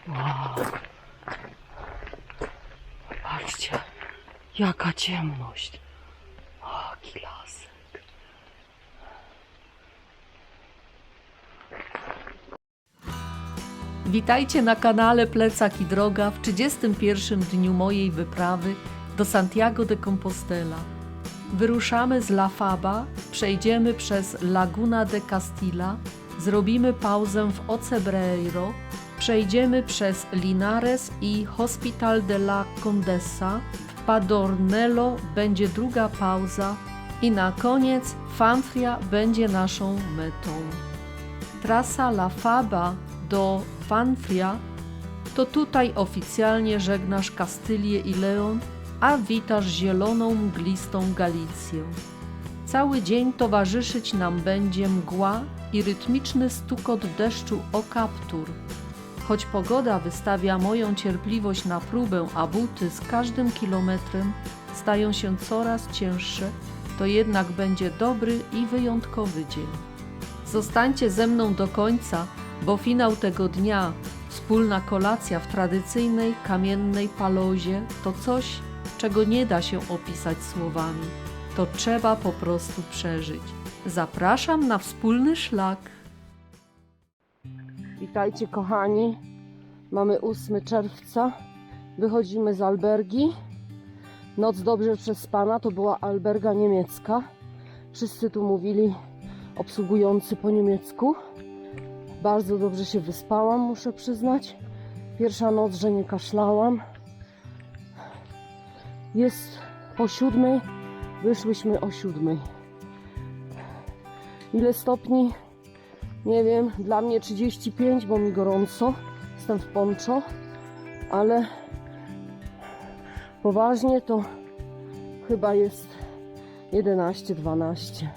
Wow. Patrzcie, jaka ciemność. O, jaki lasek. Witajcie na kanale Plecak i Droga w 31. dniu mojej wyprawy do Santiago de Compostela. Wyruszamy z La Faba, przejdziemy przez Laguna de Castilla, zrobimy pauzę w Ocebreiro, przejdziemy przez Linares i Hospital de la Condesa, w Padornelo będzie druga pauza i na koniec Fanfria będzie naszą metą. Trasa La Faba do Fanfria to tutaj oficjalnie żegnasz Kastylię i Leon, a witasz zieloną, mglistą Galicję. Cały dzień towarzyszyć nam będzie mgła i rytmiczny stukot deszczu o kaptur. Choć pogoda wystawia moją cierpliwość na próbę, a buty z każdym kilometrem stają się coraz cięższe, to jednak będzie dobry i wyjątkowy dzień. Zostańcie ze mną do końca, bo finał tego dnia, wspólna kolacja w tradycyjnej kamiennej palozie, to coś, czego nie da się opisać słowami. To trzeba po prostu przeżyć. Zapraszam na wspólny szlak. Witajcie kochani. Mamy 8 czerwca. Wychodzimy z albergi. Noc dobrze przespana. To była alberga niemiecka. Wszyscy tu mówili obsługujący po niemiecku. Bardzo dobrze się wyspałam, muszę przyznać. Pierwsza noc, że nie kaszlałam. Jest po 7. Wyszłyśmy o 7. Ile stopni? Nie wiem, dla mnie 35, bo mi gorąco. Jestem w poncho, ale poważnie to chyba jest 11, 12.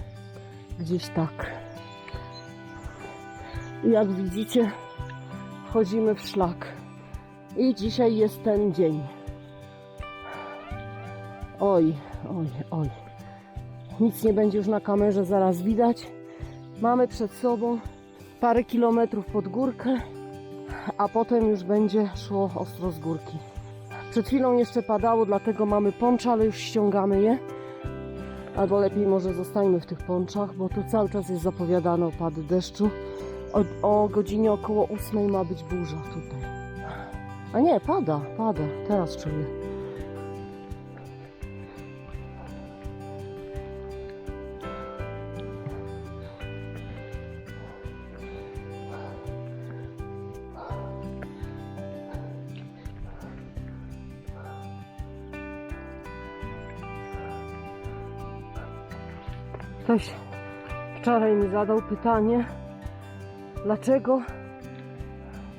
Gdzieś tak. I jak widzicie, wchodzimy w szlak. I dzisiaj jest ten dzień. Oj, oj, oj. Nic nie będzie już na kamerze zaraz widać. Mamy przed sobą parę kilometrów pod górkę, a potem już będzie szło ostro z górki. Przed chwilą jeszcze padało, dlatego mamy poncze, ale już ściągamy je. Albo lepiej może zostańmy w tych ponczach, bo tu cały czas jest zapowiadane opady deszczu. O godzinie około 8 ma być burza tutaj. A nie, pada. Teraz czuję. Ktoś wczoraj mi zadał pytanie, dlaczego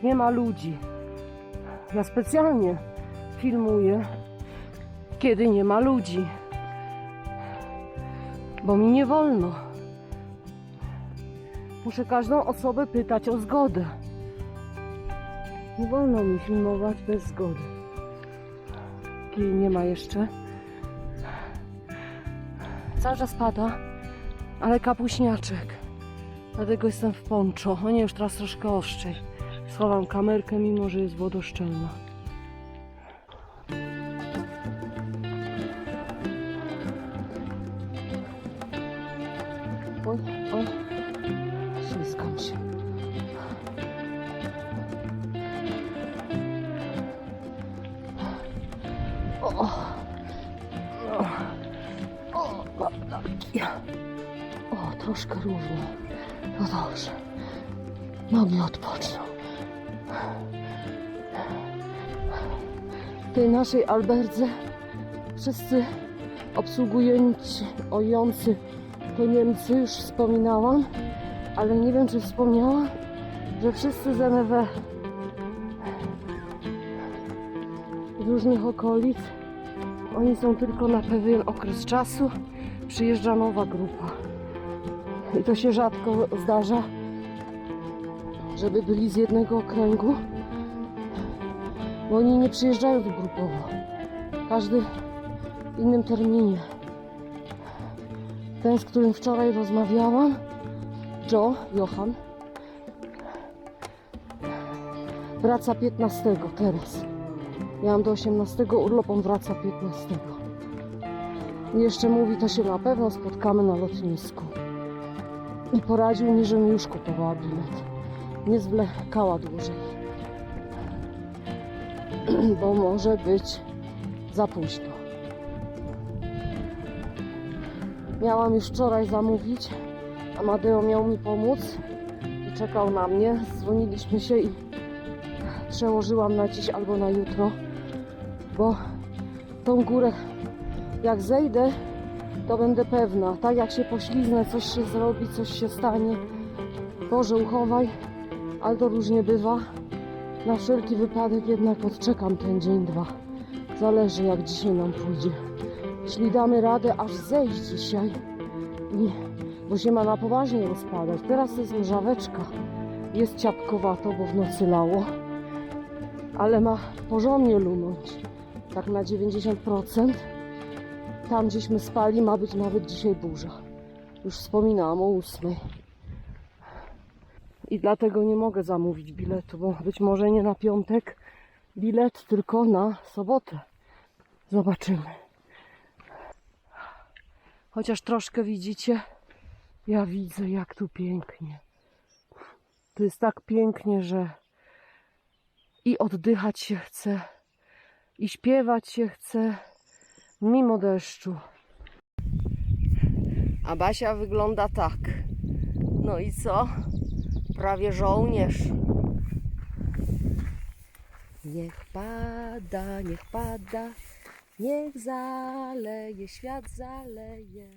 nie ma ludzi. Ja specjalnie filmuję, kiedy nie ma ludzi, bo mi nie wolno. Muszę każdą osobę pytać o zgodę. Nie wolno mi filmować bez zgody. Kij nie ma jeszcze. Cały czas pada, ale kapuśniaczek. Dlatego jestem w poncho. O nie, już teraz troszkę ostrzej. Schowam kamerkę, mimo że jest wodoszczelna. Oj, oj. Ślizgam się. O, o, troszkę równo. No dobrze. Nogi odpoczną. W tej naszej alberdze wszyscy obsługujący to Niemcy, już wspominałam, ale nie wiem, czy wspomniałam, że wszyscy z NW z różnych okolic. Oni są tylko na pewien okres czasu. Przyjeżdża nowa grupa. I to się rzadko zdarza, żeby byli z jednego okręgu, bo oni nie przyjeżdżają tu grupowo. Każdy w innym terminie. Ten, z którym wczoraj rozmawiałam, Johan, Wraca 15 teraz. Ja mam do 18 urlop, on wraca 15. I jeszcze mówi, to się na pewno spotkamy na lotnisku. I poradził mi, żebym już kupowała bilet. Nie zwlekała dłużej. Bo może być za późno. Miałam już wczoraj zamówić. Amadeo miał mi pomóc i czekał na mnie. Dzwoniliśmy się i przełożyłam na dziś albo na jutro, bo tą górę jak zejdę, to będę pewna. Tak jak się pośliznę, coś się zrobi, coś się stanie. Boże, uchowaj, ale to różnie bywa. Na wszelki wypadek jednak odczekam ten dzień, dwa. Zależy, jak dzisiaj nam pójdzie. Jeśli damy radę aż zejść dzisiaj, bo się ma na poważnie rozpadać. Teraz jest mrzaweczka. Jest ciapkowato, bo w nocy lało. Ale ma porządnie lunąć. Tak na 90%. Tam, gdzieśmy spali, ma być nawet dzisiaj burza. Już wspominałam o 8. I dlatego nie mogę zamówić biletu, bo być może nie na piątek bilet, tylko na sobotę. Zobaczymy. Chociaż troszkę widzicie, ja widzę, jak tu pięknie. Tu jest tak pięknie, że i oddychać się chce, i śpiewać się chce, mimo deszczu. A Basia wygląda tak. No i co? Prawie żołnierz. Niech pada, niech pada, niech zaleje, świat zaleje.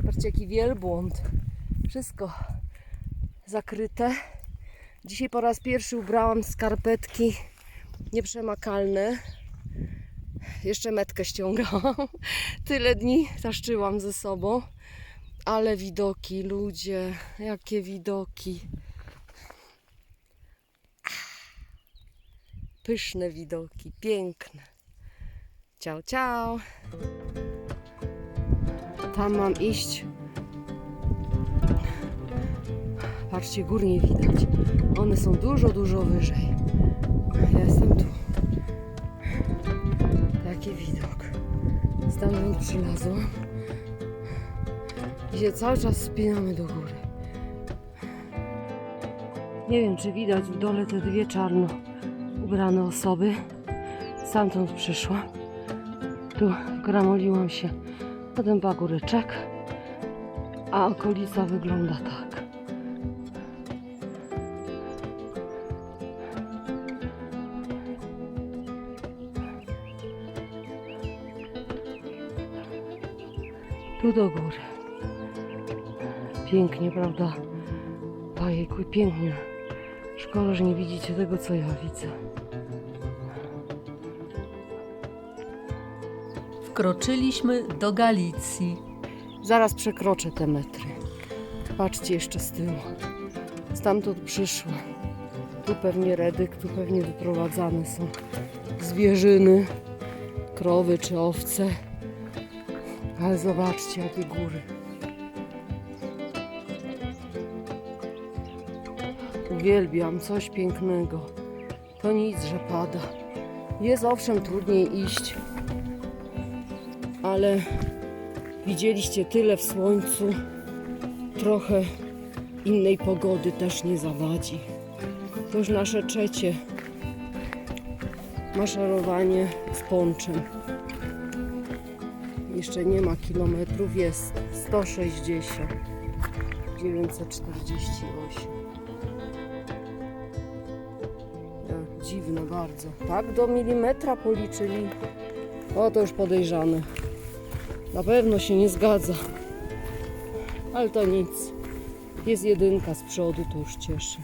Patrzcie, jaki wielbłąd. Wszystko zakryte. Dzisiaj po raz pierwszy ubrałam skarpetki nieprzemakalne. Jeszcze metkę ściągałam. Tyle dni taszczyłam ze sobą. Ale widoki, ludzie, jakie widoki. Pyszne widoki, piękne. Ciao, ciao. Tam mam iść. Patrzcie, gór nie widać. One są dużo, dużo wyżej. Ja jestem tu. Taki widok. Stamtąd przylazłam. I się cały czas wspinamy do góry. Nie wiem, czy widać w dole te dwie czarno ubrane osoby. Stamtąd przyszłam. Tu gramoliłam się na ten pagóreczek, a okolica wygląda tak. Tu do góry. Pięknie, prawda? Ojejku, pięknie. Szkoda, że nie widzicie tego, co ja widzę. Wkroczyliśmy do Galicji. Zaraz przekroczę te metry. Patrzcie jeszcze z tyłu. Stamtąd przyszłam. Tu pewnie redyk, tu pewnie wyprowadzane są zwierzyny, krowy czy owce. Ale zobaczcie, jakie góry. Uwielbiam, coś pięknego. To nic, że pada. Jest owszem trudniej iść, ale widzieliście tyle w słońcu. Trochę innej pogody też nie zawadzi. To już nasze trzecie maszerowanie z ponczem. Jeszcze nie ma kilometrów, jest 160, 948. Dziwne bardzo. Tak do milimetra policzyli. O, to już podejrzane. Na pewno się nie zgadza. Ale to nic. Jest jedynka z przodu, to już cieszy.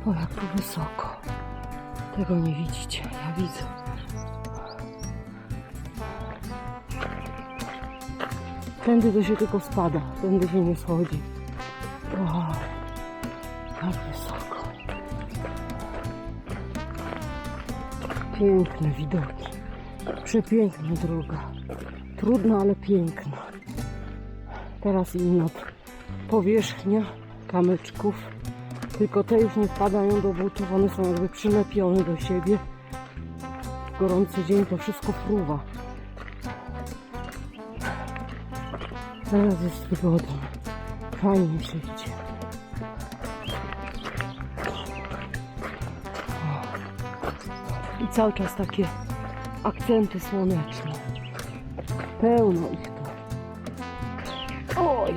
O, jak tu wysoko. Tego nie widzicie, ja widzę. Tędy to się tylko spada, tędy się nie schodzi. O, jak wysoko. Piękne widoki. Przepiękna droga. Trudna, ale piękna. Teraz inna powierzchnia kamyczków. Tylko te już nie wpadają do butów. One są jakby przylepione do siebie. W gorący dzień to wszystko fruwa. Teraz jest wygodnie. Fajnie się idzie. I cały czas takie akcenty słoneczne. Pełno ich tu. Oj!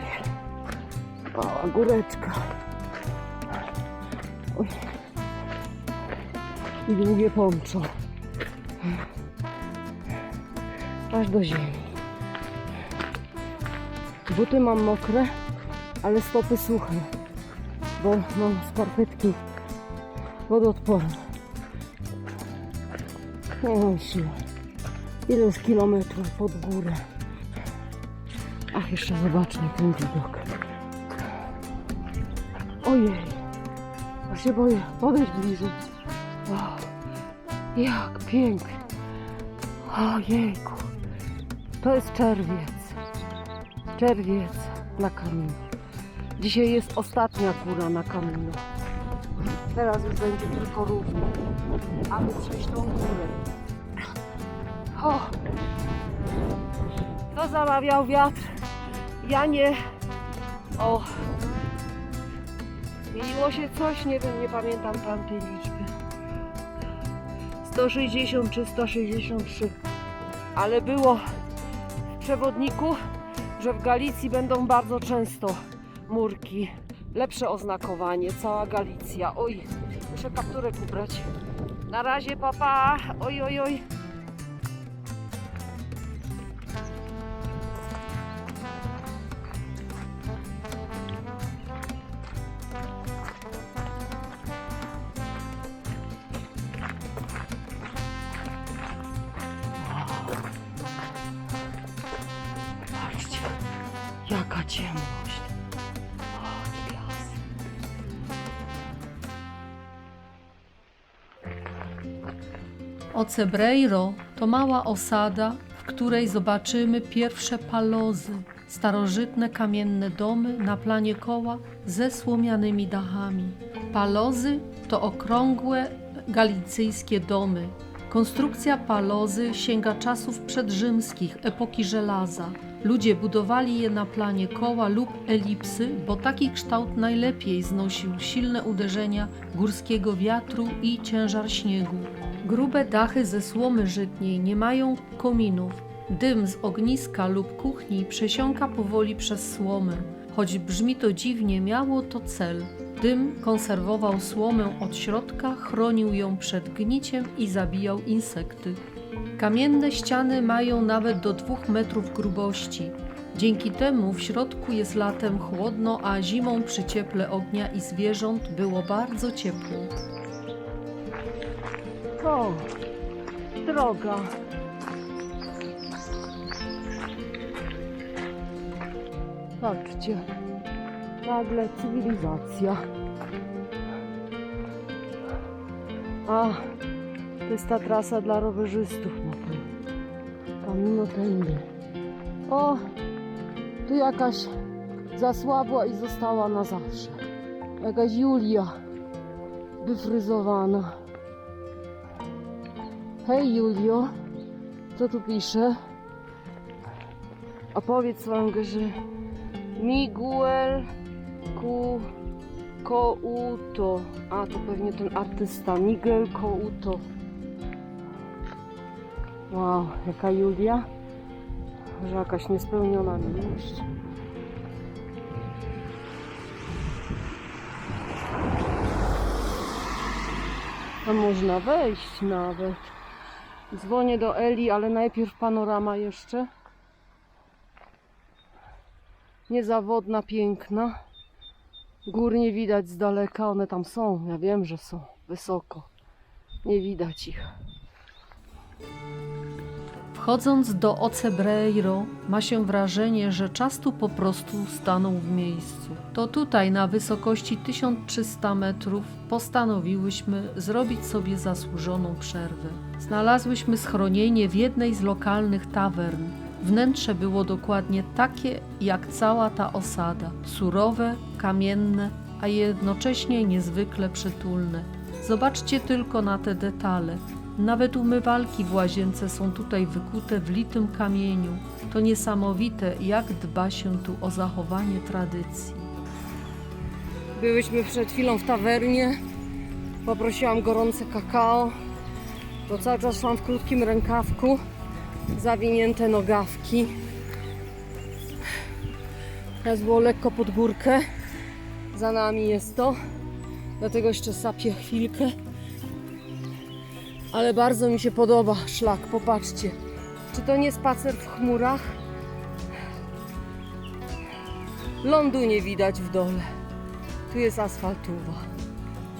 Mała góreczka. Oj. I długie poncho. Aż do ziemi. Buty mam mokre, ale stopy suche, bo mam skarpetki wodoodporne. Nie mam siły. Ileś kilometrów pod górę. Ach, jeszcze zobaczmy ten widok. Ojej, aż się boję podejść bliżej. O, jak pięknie. Ojejku, to jest czerwiec. Czerwiec na Camino. Dzisiaj jest ostatnia góra na Camino. Teraz już będzie tylko równo, aby przejść tą górę. O! Kto zamawiał wiatr? Ja nie. O! Zmieniło się coś? Nie wiem, nie pamiętam tamtej liczby. 160 czy 163. Ale było w przewodniku, że w Galicji będą bardzo często murki. Lepsze oznakowanie, cała Galicja. Oj, muszę kapturek ubrać. Na razie, papa. Oj, oj, oj. Patrzcie, jaka ciemność. O, las. Ocebreiro to mała osada, w której zobaczymy pierwsze palozy, starożytne kamienne domy na planie koła ze słomianymi dachami. Palozy to okrągłe galicyjskie domy. Konstrukcja palozy sięga czasów przedrzymskich, epoki żelaza. Ludzie budowali je na planie koła lub elipsy, bo taki kształt najlepiej znosił silne uderzenia górskiego wiatru i ciężar śniegu. Grube dachy ze słomy żytniej nie mają kominów. Dym z ogniska lub kuchni przesiąka powoli przez słomę. Choć brzmi to dziwnie, miało to cel. Dym konserwował słomę od środka, chronił ją przed gniciem i zabijał insekty. Kamienne ściany mają nawet do 2 metrów grubości. Dzięki temu w środku jest latem chłodno, a zimą przy cieple ognia i zwierząt było bardzo ciepło. O, droga. Patrzcie, nagle cywilizacja. A, to jest ta trasa dla rowerzystów na pewno. Camino tędy. O, tu jakaś zasłabła i została na zawsze. Jakaś Julia wyfryzowana. Hej Julio, co tu pisze? A powiedz swoją że Miguel Couto. A to pewnie ten artysta Miguel Couto. Wow, jaka Julia? Że jakaś niespełniona miłość. A można wejść nawet. Dzwonię do Eli, ale najpierw panorama jeszcze. Niezawodna, piękna. Gór nie widać z daleka, one tam są. Ja wiem, że są wysoko. Nie widać ich. Wchodząc do Ocebreiro ma się wrażenie, że czas tu po prostu stanął w miejscu. To tutaj na wysokości 1300 metrów postanowiłyśmy zrobić sobie zasłużoną przerwę. Znalazłyśmy schronienie w jednej z lokalnych tawern. Wnętrze było dokładnie takie jak cała ta osada. Surowe, kamienne, a jednocześnie niezwykle przytulne. Zobaczcie tylko na te detale. Nawet umywalki w łazience są tutaj wykute w litym kamieniu. To niesamowite, jak dba się tu o zachowanie tradycji. Byłyśmy przed chwilą w tawernie. Poprosiłam gorące kakao, bo cały czas szłam w krótkim rękawku, zawinięte nogawki. Teraz było lekko pod górkę. Za nami jest to, dlatego jeszcze sapię chwilkę. Ale bardzo mi się podoba szlak, popatrzcie. Czy to nie spacer w chmurach? Lądu nie widać w dole. Tu jest asfaltowa.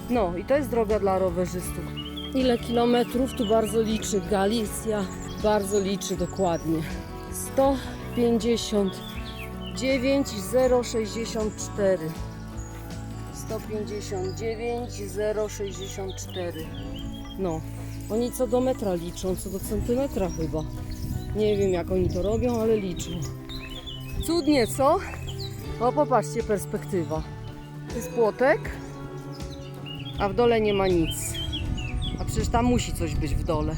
No i to jest droga dla rowerzystów. Ile kilometrów? Tu bardzo liczy Galicja. Bardzo liczy dokładnie. 159,064. 159,064. No, oni co do metra liczą, co do centymetra chyba. Nie wiem jak oni to robią, ale liczą. Cudnie, co? O, popatrzcie, perspektywa. To jest płotek, a w dole nie ma nic. A przecież tam musi coś być w dole.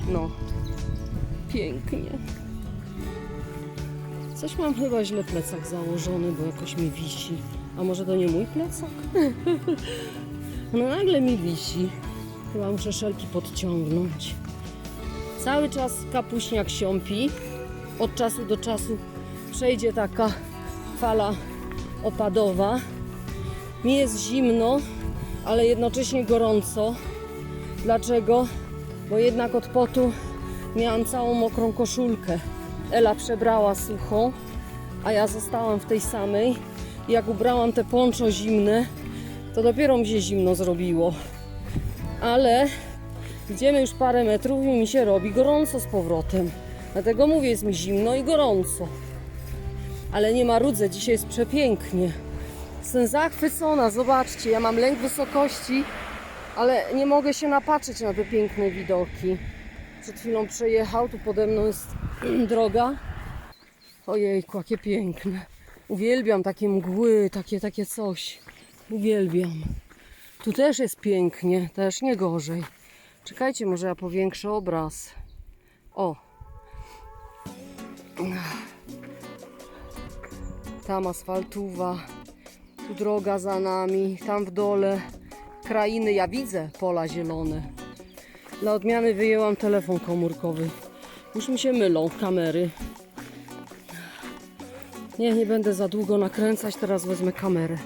No, pięknie. Coś mam chyba źle plecak założony, bo jakoś mi wisi. A może to nie mój plecak? No nagle mi wisi. Chyba muszę szelki podciągnąć. Cały czas kapuśniak siąpi. Od czasu do czasu przejdzie taka fala opadowa. Mi jest zimno, ale jednocześnie gorąco. Dlaczego? Bo jednak od potu miałam całą mokrą koszulkę. Ela przebrała suchą, a ja zostałam w tej samej. I jak ubrałam te poncho zimne, to dopiero mi się zimno zrobiło. Ale idziemy już parę metrów i mi się robi gorąco z powrotem. Dlatego mówię, jest mi zimno i gorąco. Ale nie marudzę, dzisiaj jest przepięknie. Jestem zachwycona, zobaczcie, ja mam lęk wysokości, ale nie mogę się napatrzeć na te piękne widoki. Przed chwilą przejechał, tu pode mną jest droga. Ojejku, jakie piękne. Uwielbiam takie mgły, takie coś. Uwielbiam. Tu też jest pięknie, też nie gorzej. Czekajcie, może ja powiększę obraz. O! Tam asfaltowa, tu droga za nami, tam w dole krainy. Ja widzę pola zielone. Dla odmiany wyjęłam telefon komórkowy. Już mi się mylą kamery. Nie będę za długo nakręcać, teraz wezmę kamerę.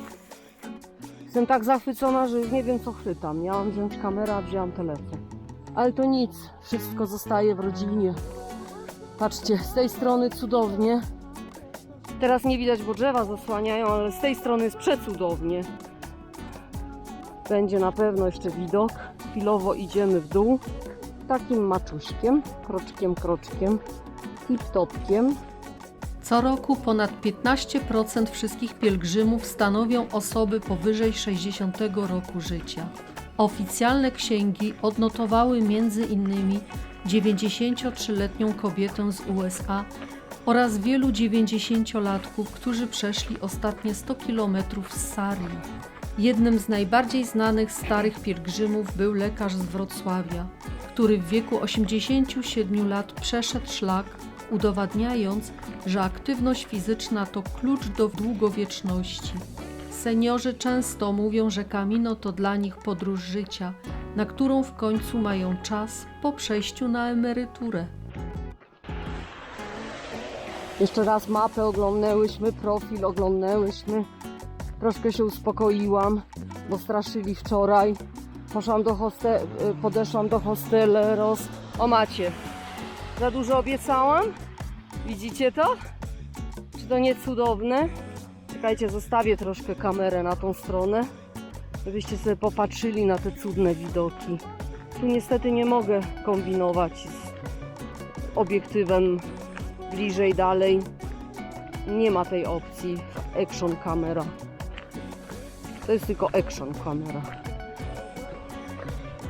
Jestem tak zachwycona, że już nie wiem co chwytam. Miałam wziąć kamerę, a wzięłam telefon. Ale to nic, wszystko zostaje w rodzinie. Patrzcie, z tej strony cudownie. Teraz nie widać, bo drzewa zasłaniają, ale z tej strony jest przecudownie. Będzie na pewno jeszcze widok. Chwilowo idziemy w dół. Takim maczuśkiem, kroczkiem, tip-topkiem. Co roku ponad 15% wszystkich pielgrzymów stanowią osoby powyżej 60 roku życia. Oficjalne księgi odnotowały m.in. 93-letnią kobietę z USA oraz wielu 90-latków, którzy przeszli ostatnie 100 km z Sari. Jednym z najbardziej znanych starych pielgrzymów był lekarz z Wrocławia, który w wieku 87 lat przeszedł szlak, udowadniając, że aktywność fizyczna to klucz do długowieczności. Seniorzy często mówią, że Camino to dla nich podróż życia, na którą w końcu mają czas po przejściu na emeryturę. Jeszcze raz mapę oglądnęłyśmy, profil oglądnęłyśmy. Troszkę się uspokoiłam, bo straszyli wczoraj. Podeszłam do Hosteleros. O, macie. Za dużo obiecałam? Widzicie to? Czy to nie cudowne? Czekajcie, zostawię troszkę kamerę na tą stronę, żebyście sobie popatrzyli na te cudne widoki. Tu niestety nie mogę kombinować obiektywem bliżej, dalej. Nie ma tej opcji action kamera. To jest tylko action kamera.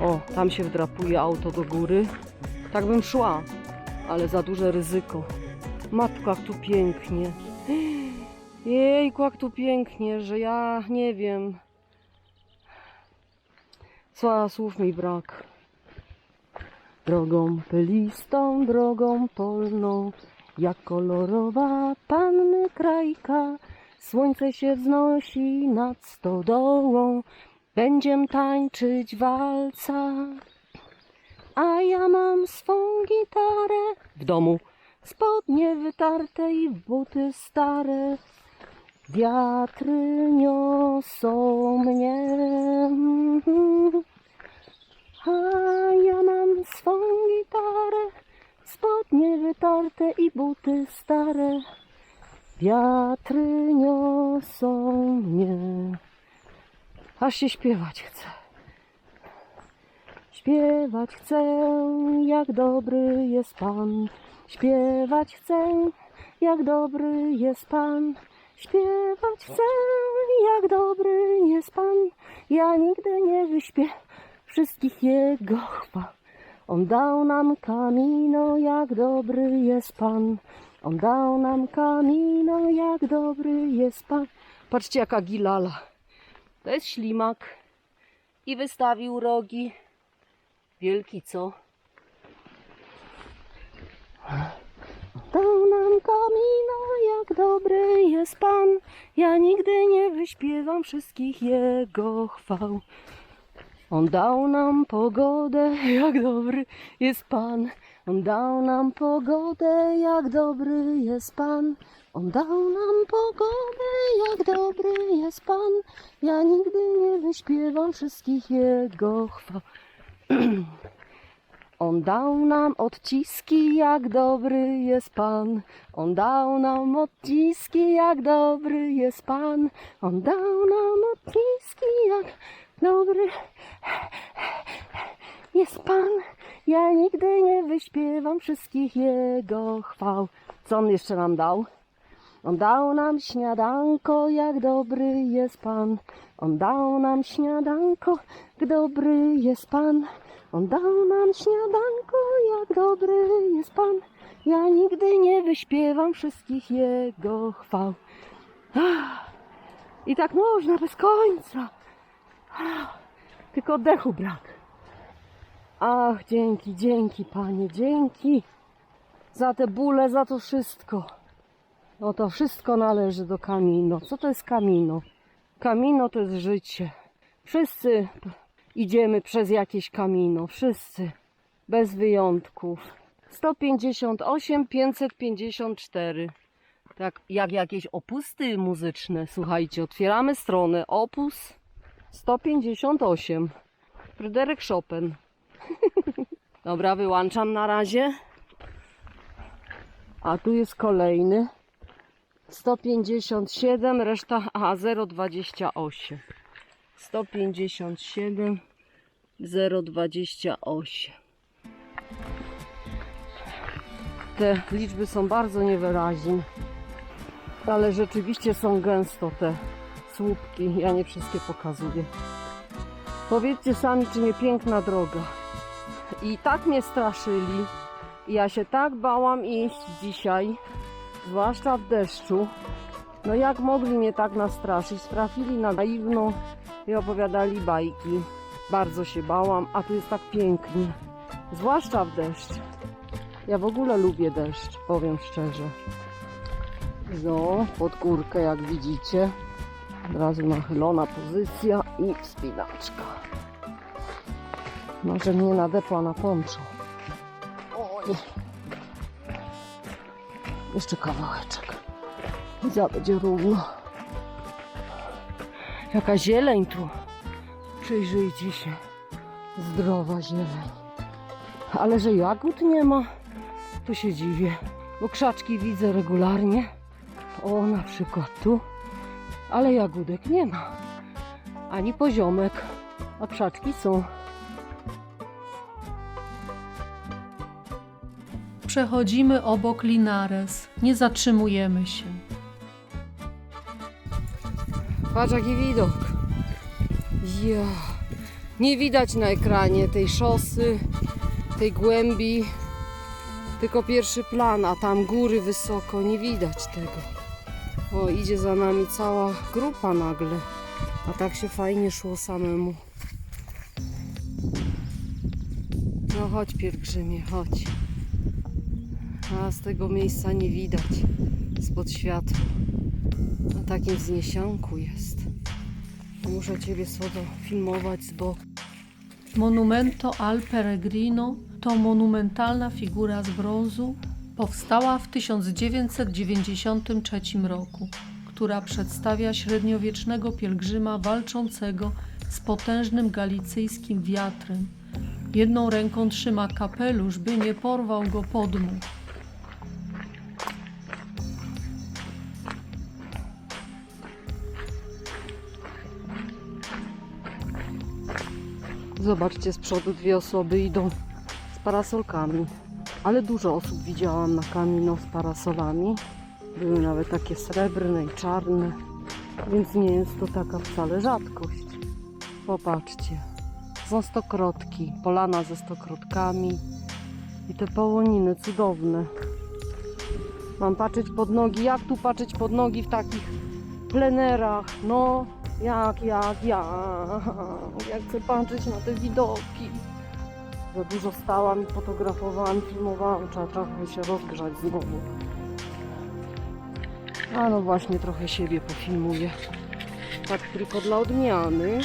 O, tam się wdrapuje auto do góry. Tak bym szła, ale za duże ryzyko. Matko, jak tu pięknie. Jejku, jak tu pięknie, że ja nie wiem. Słów mi brak. Drogą pylistą, drogą polną, jak kolorowa panny krajka, słońce się wznosi nad stodołą, będziem tańczyć walca. A ja mam swą gitarę w domu, spodnie wytarte i buty stare. Wiatry niosą mnie, a ja mam swą gitarę, spodnie wytarte i buty stare. Wiatry niosą mnie. Aż się śpiewać chce. Śpiewać chcę, jak dobry jest Pan. Śpiewać chcę, jak dobry jest Pan. Śpiewać chcę, jak dobry jest Pan. Ja nigdy nie wyśpię wszystkich Jego chwał. On dał nam kamino, jak dobry jest Pan. On dał nam kamino, jak dobry jest Pan. Patrzcie, jaka gilala. To jest ślimak. I wystawił rogi. Wielki, co? Dał nam kamino, jak dobry jest Pan. Ja nigdy nie wyśpiewam wszystkich Jego chwał. On dał nam pogodę, jak dobry jest Pan. On dał nam pogodę, jak dobry jest Pan. On dał nam pogodę, jak dobry jest Pan. Ja nigdy nie wyśpiewam wszystkich Jego chwał. On dał nam odciski, jak dobry jest Pan. On dał nam odciski, jak dobry jest Pan. On dał nam odciski, jak dobry jest Pan. Ja nigdy nie wyśpiewam wszystkich Jego chwał. Co On jeszcze nam dał? On dał nam śniadanko, jak dobry jest Pan. On dał nam śniadanko, jak dobry jest Pan. On dał nam śniadanko, jak dobry jest Pan. Ja nigdy nie wyśpiewam wszystkich Jego chwał. I tak można bez końca. Tylko oddechu brak. Ach, dzięki Panie, dzięki za te bóle, za to wszystko. No to wszystko należy do Camino. Co to jest Camino? Camino to jest życie. Wszyscy idziemy przez jakieś Camino. Wszyscy. Bez wyjątków. 158, 554. Tak jak jakieś opusty muzyczne. Słuchajcie, otwieramy stronę. Opus 158. Fryderyk Chopin. Dobra, wyłączam na razie. A tu jest kolejny. 157, reszta 028. 157, 028. Te liczby są bardzo niewyraźne, ale rzeczywiście są gęsto te słupki. Ja nie wszystkie pokazuję. Powiedzcie sami, czy nie piękna droga. I tak mnie straszyli. I ja się tak bałam iść dzisiaj, zwłaszcza w deszczu. No jak mogli mnie tak nastraszyć? Trafili na naiwną i opowiadali bajki. Bardzo się bałam, a tu jest tak pięknie. Zwłaszcza w deszcz. Ja w ogóle lubię deszcz, powiem szczerze. No, pod górkę jak widzicie. Od razu nachylona pozycja i wspinaczka. Może mnie nadepła na ponczo. Oj. Jeszcze kawałeczek. I będzie równo. Jaka zieleń tu. Przyjrzyjcie się. Zdrowa zieleń. Ale że jagód nie ma, to się dziwię. Bo krzaczki widzę regularnie. O, na przykład tu. Ale jagódek nie ma. Ani poziomek. A krzaczki są. przechodzimy obok Linares. Nie zatrzymujemy się. Patrz jaki widok. Ja. Nie widać na ekranie tej szosy, tej głębi. Tylko pierwszy plan, a tam góry wysoko, nie widać tego. O, idzie za nami cała grupa nagle. A tak się fajnie szło samemu. No chodź pielgrzymie, chodź. A z tego miejsca nie widać spod światła. Na takim wzniesionku jest. Muszę Ciebie filmować z boku. Monumento al Peregrino to monumentalna figura z brązu, powstała w 1993 roku, która przedstawia średniowiecznego pielgrzyma walczącego z potężnym galicyjskim wiatrem. Jedną ręką trzyma kapelusz, by nie porwał go podmuch. Zobaczcie, z przodu dwie osoby idą z parasolkami. Ale dużo osób widziałam na Camino z parasolami. Były nawet takie srebrne i czarne, więc nie jest to taka wcale rzadkość. Popatrzcie, są stokrotki, polana ze stokrotkami i te połoniny cudowne. Mam patrzeć pod nogi, jak tu patrzeć pod nogi w takich plenerach, no jak chcę patrzeć na te widoki. Za dużo stałam, fotografowałam, filmowałam, trzeba trochę się rozgrzać znowu. A no właśnie, trochę siebie pofilmuję. Tak tylko dla odmiany.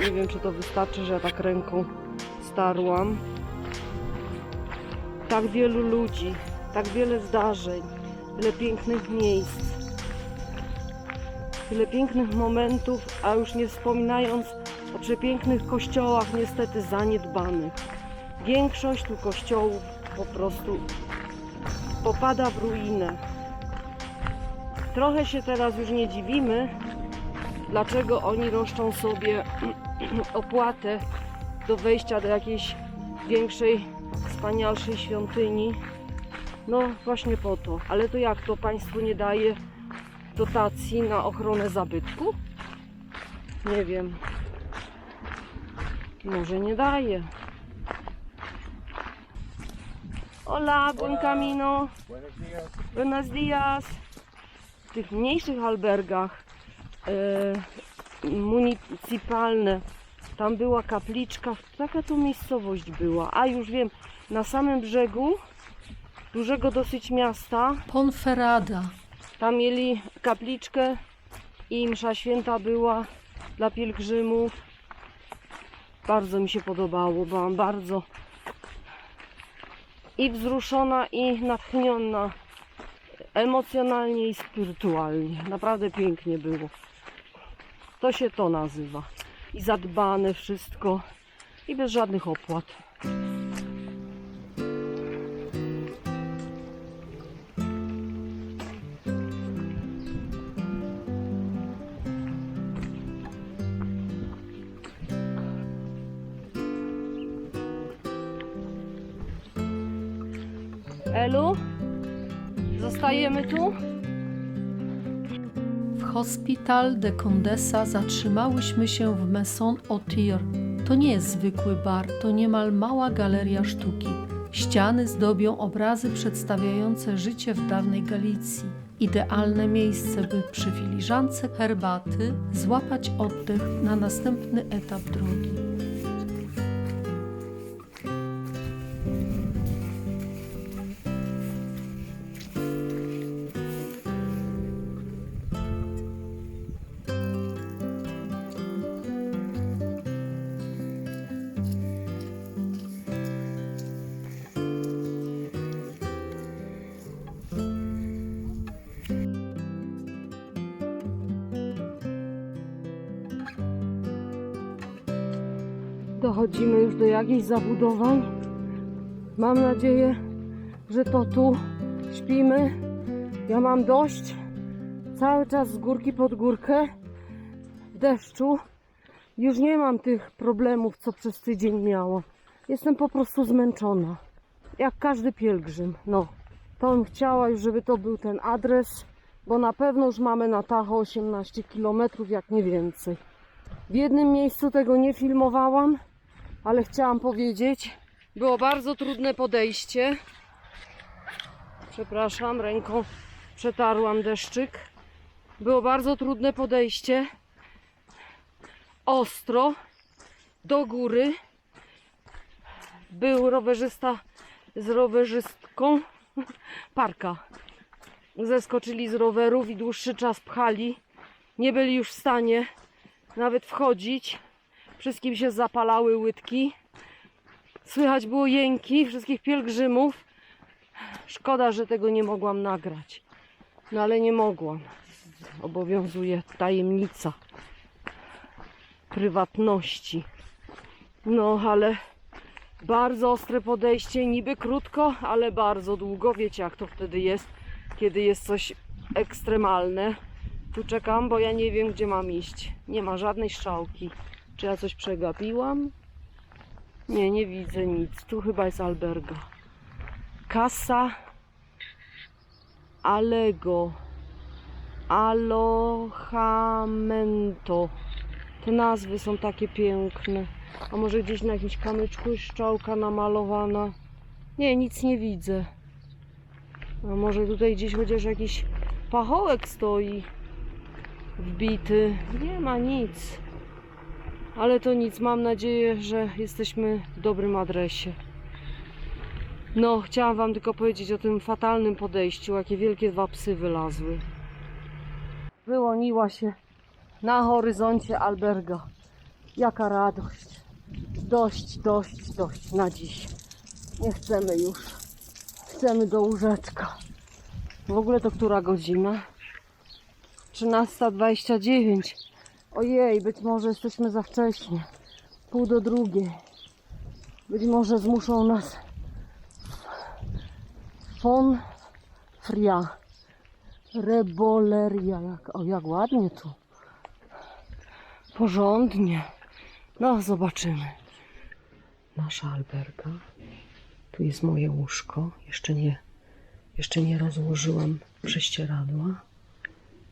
Nie wiem, czy to wystarczy, że ja tak ręką starłam. Tak wielu ludzi, tak wiele zdarzeń, tyle pięknych miejsc, tyle pięknych momentów, a już nie wspominając o przepięknych kościołach, niestety zaniedbanych. Większość tu kościołów po prostu popada w ruinę. Trochę się teraz już nie dziwimy, dlaczego oni roszczą sobie opłatę do wejścia do jakiejś większej, wspanialszej świątyni. No właśnie po to. Ale to jak to państwo nie daje dotacji na ochronę zabytku? Nie wiem. Może nie daje. Hola, buen camino. Buenos días. W tych mniejszych albergach municypalne, tam była kapliczka, taka to miejscowość była. A już wiem, na samym brzegu dużego dosyć miasta, Ponferrada. tam mieli kapliczkę i msza święta była dla pielgrzymów. Bardzo mi się podobało, byłam bardzo i wzruszona, i natchniona emocjonalnie i spirytualnie. Naprawdę pięknie było. To się to nazywa. I zadbane wszystko i bez żadnych opłat. Elu? Zostajemy tu? W Hospital de Condesa zatrzymałyśmy się w Maison Autir. To nie jest zwykły bar, to niemal mała galeria sztuki. Ściany zdobią obrazy przedstawiające życie w dawnej Galicji. Idealne miejsce, by przy filiżance herbaty złapać oddech na następny etap drogi. Dochodzimy już do jakichś zabudowań. Mam nadzieję, że to tu śpimy. Ja mam dość. Cały czas z górki pod górkę. W deszczu. Już nie mam tych problemów, co przez tydzień miałam. Jestem po prostu zmęczona. jak każdy pielgrzym. No, to bym chciała już, żeby to był ten adres, bo na pewno już mamy na Tahoe 18 km, jak nie więcej. W jednym miejscu tego nie filmowałam, ale chciałam powiedzieć, było bardzo trudne podejście. Przepraszam, ręką przetarłam deszczyk. Było bardzo trudne podejście. Ostro, do góry. Był rowerzysta z rowerzystką, parka. Zeskoczyli z rowerów i dłuższy czas pchali. Nie byli już w stanie nawet wchodzić. Wszystkim się zapalały łydki. Słychać było jęki wszystkich pielgrzymów. Szkoda, że tego nie mogłam nagrać. No ale nie mogłam. Obowiązuje tajemnica prywatności. No ale bardzo ostre podejście, niby krótko, ale bardzo długo. Wiecie, jak to wtedy jest, kiedy jest coś ekstremalne. Tu czekam, bo ja nie wiem, gdzie mam iść. Nie ma żadnej strzałki. Czy ja coś przegapiłam? Nie, nie widzę nic. Tu chyba jest alberga. Casa Alego Alojamento. Te nazwy są takie piękne. A może gdzieś na jakimś kamyczku jest strzałka namalowana? Nie, nic nie widzę. A może tutaj gdzieś chociaż jakiś pachołek stoi wbity? Nie ma nic. Ale to nic. Mam nadzieję, że jesteśmy w dobrym adresie. No, chciałam wam tylko powiedzieć o tym fatalnym podejściu, jakie wielkie dwa psy wylazły. Wyłoniła się na horyzoncie alberga. Jaka radość. Dość na dziś. Nie chcemy już. Chcemy do łóżeczka. W ogóle to która godzina? 13:29. Ojej, być może jesteśmy za wcześnie. 1:30. Być może zmuszą nas Fonfria Reboleria. Jak ładnie tu. Porządnie. No, zobaczymy. Nasza alberga. Tu jest moje łóżko. Jeszcze nie rozłożyłam prześcieradła.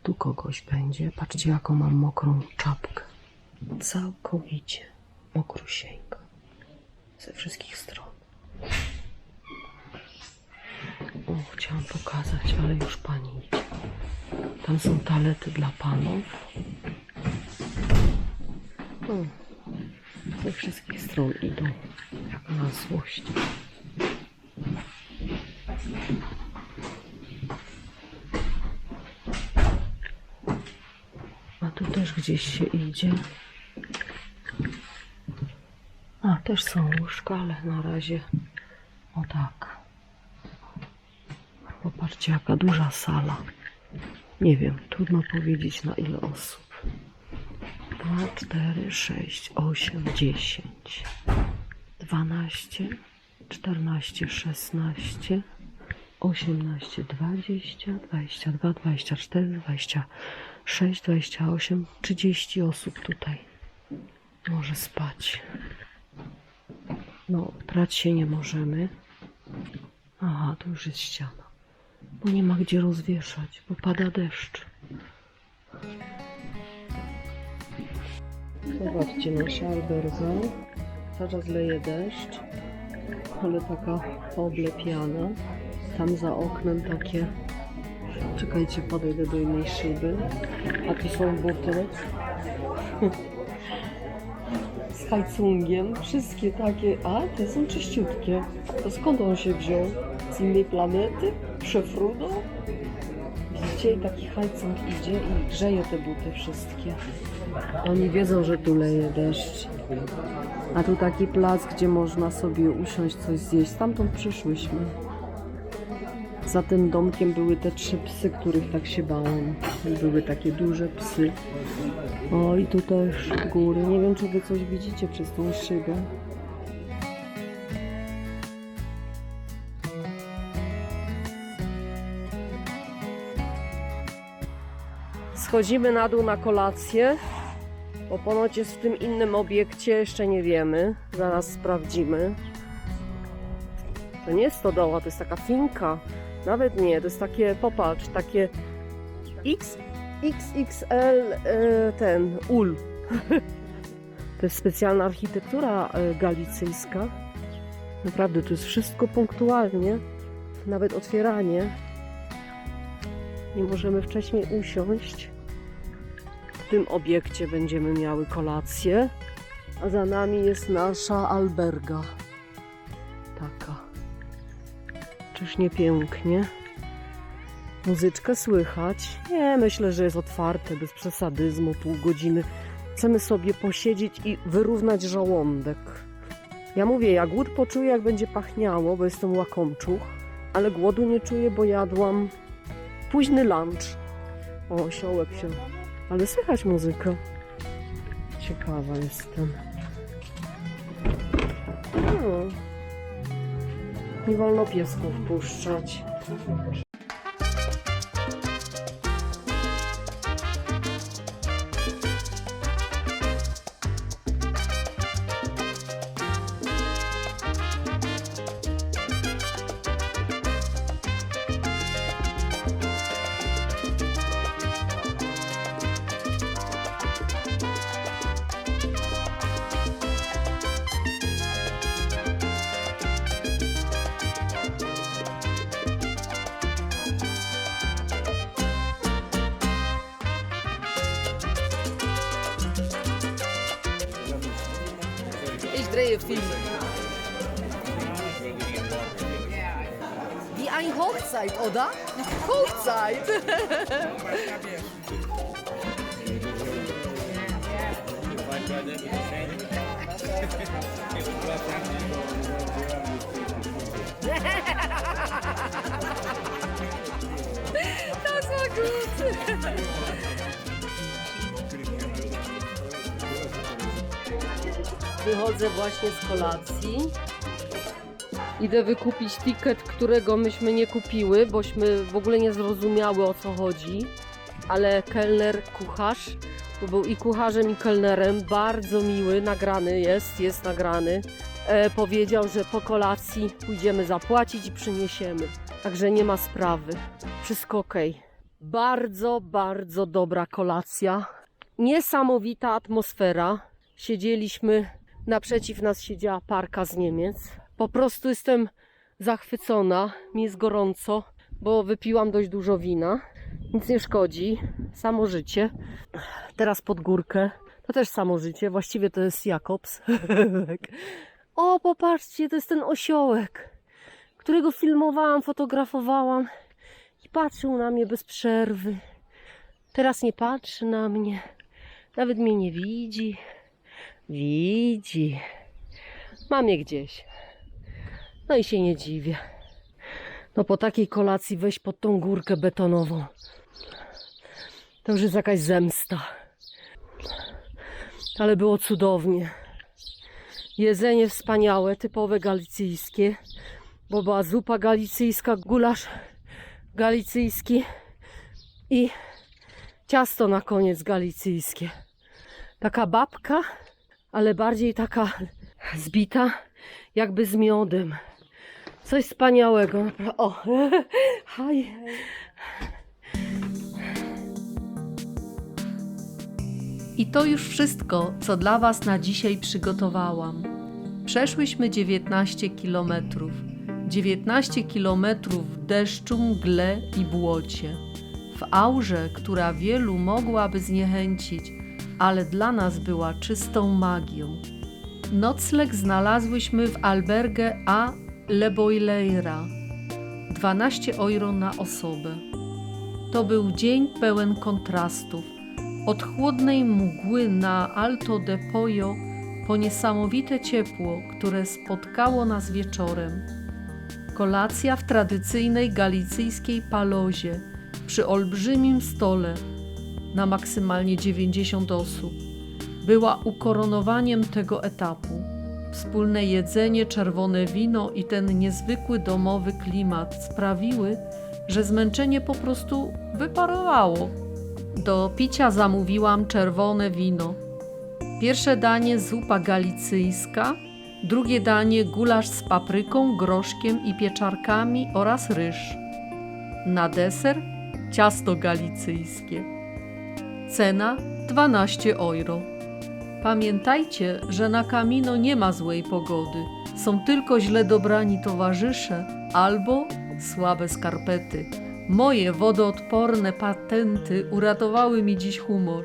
Tu kogoś będzie. Patrzcie, jaką mam mokrą czapkę. Całkowicie mokrusieńka. Ze wszystkich stron. O, chciałam pokazać, ale już pani idzie. Tam są toalety dla panów. Ze wszystkich stron idą, jak na złość. A tu też gdzieś się idzie. A, też są łóżka, ale na razie o tak. Popatrzcie, jaka duża sala. Nie wiem, trudno powiedzieć, na ile osób. 2, 4, 6, 8, 10, 12, 14, 16, 18, 20, 22, 24, 26, 28, 30 osób tutaj może spać. No, prać się nie możemy. Aha, to już jest ściana. Bo nie ma gdzie rozwieszać, bo pada deszcz. Zobaczcie, nasza alberga. Cały czas leje deszcz, ale taka oblepiana. Tam za oknem takie... Czekajcie, podejdę do innej szyby. A tu są buty z hajcungiem. Wszystkie takie... A, te są czyściutkie. To skąd on się wziął? Z innej planety? Przefrudą? Widzicie, i taki hajcung idzie i grzeje te buty wszystkie. Oni wiedzą, że tu leje deszcz. A tu taki plac, gdzie można sobie usiąść, coś zjeść. Stamtąd przyszłyśmy. Za tym domkiem były te 3 psy, których tak się bałam. Były takie duże psy. O, i tu też góry. Nie wiem, czy wy coś widzicie przez tą szybę. Schodzimy na dół na kolację, bo ponoć jest w tym innym obiekcie, jeszcze nie wiemy. Zaraz sprawdzimy. To nie jest stodoła, to jest taka finka. Nawet nie, to jest takie, popatrz, takie XXL ten ul. To jest specjalna architektura galicyjska. Naprawdę, to jest wszystko punktualnie. Nawet otwieranie. Nie możemy wcześniej usiąść. W tym obiekcie będziemy miały kolację. A za nami jest nasza alberga. Taka. Czyż nie pięknie? Muzyczkę słychać. Nie, myślę, że jest otwarte, bez przesadyzmu, pół godziny. Chcemy sobie posiedzieć i wyrównać żołądek. Ja mówię, ja głód poczuję, jak będzie pachniało, bo jestem łakomczuch, ale głodu nie czuję, bo jadłam późny lunch. O, osiołek się... Ale słychać muzykę. Ciekawa jestem. Nie wolno piesków puszczać. Ich drehe Film. Wie ein Hochzeit, oder? Hochzeit! Das war gut! Wychodzę właśnie z kolacji. Idę wykupić ticket, którego myśmy nie kupiły, bośmy w ogóle nie zrozumiały, o co chodzi. Ale kelner, kucharz, bo był i kucharzem, i kelnerem, bardzo miły, nagrany jest nagrany. Powiedział, że po kolacji pójdziemy zapłacić i przyniesiemy. Także nie ma sprawy. Wszystko okej. Bardzo, bardzo dobra kolacja. Niesamowita atmosfera. Siedzieliśmy, naprzeciw nas siedziała parka z Niemiec. Po prostu jestem zachwycona, mi jest gorąco, bo wypiłam dość dużo wina. Nic nie szkodzi, samo życie. Teraz pod górkę, to też samo życie, właściwie to jest Jakobs. O, popatrzcie, to jest ten osiołek, którego filmowałam, fotografowałam i patrzył na mnie bez przerwy. Teraz nie patrzy na mnie, nawet mnie nie widzi. Widzi. Mam je gdzieś. No i się nie dziwię. No po takiej kolacji wejść pod tą górkę betonową. To już jest jakaś zemsta. Ale było cudownie. Jedzenie wspaniałe, typowe galicyjskie. Bo była zupa galicyjska, gulasz galicyjski i ciasto na koniec galicyjskie. Taka babka, ale bardziej taka zbita, jakby z miodem. Coś wspaniałego. O, haj. I to już wszystko, co dla Was na dzisiaj przygotowałam. Przeszłyśmy 19 kilometrów. 19 kilometrów w deszczu, mgle i błocie. W aurze, która wielu mogłaby zniechęcić, ale dla nas była czystą magią. Nocleg znalazłyśmy w albergę A Le Boileira. 12 euro na osobę. To był dzień pełen kontrastów. Od chłodnej mgły na Alto de Poyo po niesamowite ciepło, które spotkało nas wieczorem. Kolacja w tradycyjnej galicyjskiej palozie przy olbrzymim stole na maksymalnie 90 osób była ukoronowaniem tego etapu. Wspólne jedzenie, czerwone wino i ten niezwykły domowy klimat sprawiły, że zmęczenie po prostu wyparowało. Do picia zamówiłam czerwone wino. Pierwsze danie zupa galicyjska, Drugie danie gulasz z papryką, groszkiem i pieczarkami oraz ryż. Na deser ciasto galicyjskie. Cena 12 euro. Pamiętajcie, że na Camino nie ma złej pogody. Są tylko źle dobrani towarzysze albo słabe skarpety. Moje wodoodporne patenty uratowały mi dziś humor.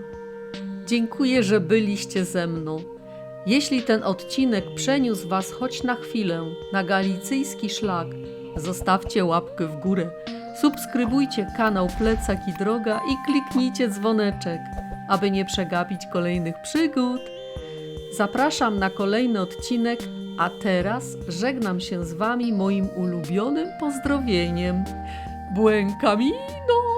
Dziękuję, że byliście ze mną. Jeśli ten odcinek przeniósł Was choć na chwilę na galicyjski szlak, zostawcie łapkę w górę, subskrybujcie kanał Plecak i Droga i kliknijcie dzwoneczek, aby nie przegapić kolejnych przygód. Zapraszam na kolejny odcinek, a teraz żegnam się z Wami moim ulubionym pozdrowieniem. Buen camino!